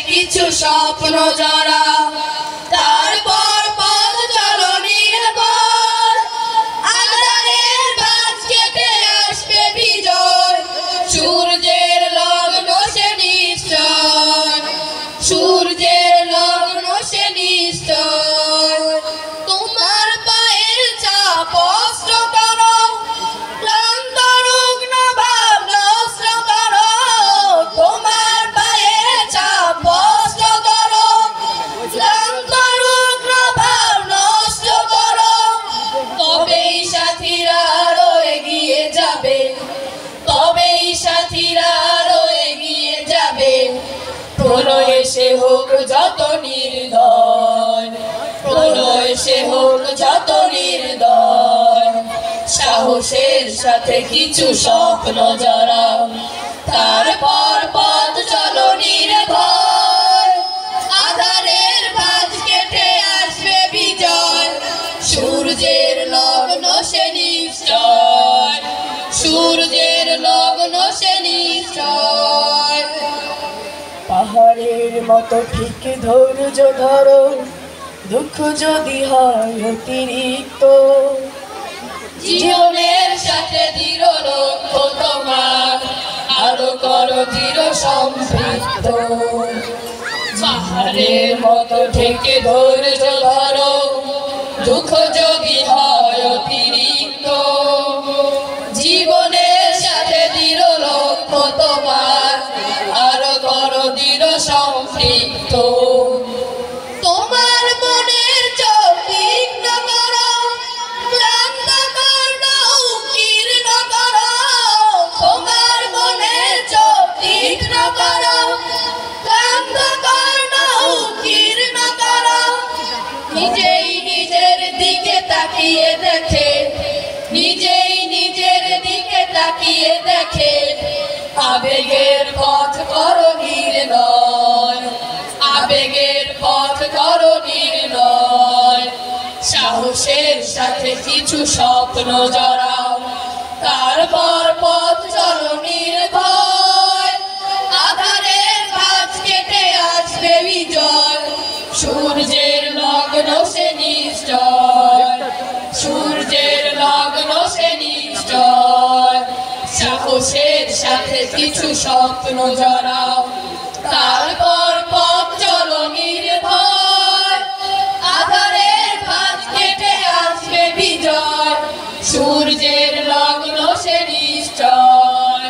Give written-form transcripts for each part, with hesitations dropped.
কিছু স্বপ্ন জরা, তারপর পথ চলো নির্ভর, আঁধারের বাঁধ কেটে আসবে বিজয়, সূর্যের লগ্ন সে নিশ্চয়, সূর্যের লগ্ন সে নিশ্চয়। তোমার পায়ের চাপ অস্ত্র করো, ক্লান্ত রুগ্ন ভাব নষ্ট করো, তোমার পায়ের চাপ অস্ত্র করো, ক্লান্ত রুগ্ন ভাব নষ্ট করো। তবেই সাথীরা আরো এগিয়ে যাবে, তবেই সাথীরা আরো এগিয়ে যাবে। প্রলয় সে হোক যত নির্দয়, প্রলয় সে হোক যত নির্দয়, সাহসের সাথে কিছু স্বপ্ন জড়াও, তারপর পথ চলো নির্ভয়, আঁধারের বাঁধ কেটে আসবে বিজয়, সূর্যের লগ্ন সে নিশ্চয়, সূর্যের লগ্ন সে নিশ্চয়। পাহাড়ের মতো ঠিক ধৈর্য ধরো, দুঃখ যদি হয় অতিরিক্ত, জীবনের সাথে দৃঢ় লক্ষ্য তোমার, আরো করো দৃঢ় সম্পৃক্ত। পাহাড়ের মতো ঢেকে ধৈর্য ধরো, দুঃখ যদি হয় অতিরিক্ত, জীবনের সাথে দৃঢ় লক্ষ্য তোমার, আরো করো দৃঢ় সম্পৃক্ত। তোমার মনের চোখ তীক্ষ্ণ করো, ক্লান্ত কর্ণ উৎকীর্ণ করো, তোমার মনের চোখ তীক্ষ্ণ করো, ক্লান্ত কর্ণ উৎকীর্ণ করো। নিজেই নিজের দিকে তাকিয়ে দেখে, নিজেই নিজের দিকে তাকিয়ে দেখে, আবেগের পথ করো নির্ণয়, আবেগের পথ করো নির্ণয়, সাহসের সাথে কিছু স্বপ্ন জড়াও, তারপর পথ চলো নির্ভয়, আঁধারের বাঁধ কেটে আসবে বিজয়, সূর্যের লগ্ন সে নিশ্চয়, সূর্যের লগ্ন সে নিশ্চয়, সাহসের সাথে কিছু স্বপ্ন জড়াও, তারপর পথ চলো নির্ভয়, আঁধারের বাঁধ কেটে আসবে বিজয়, সূর্যের লগ্ন সে নিশ্চয়,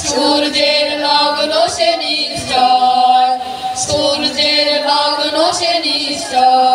সূর্যের লগ্ন সে নিশ্চয়, সূর্যের লগ্ন সে নিশ্চয়।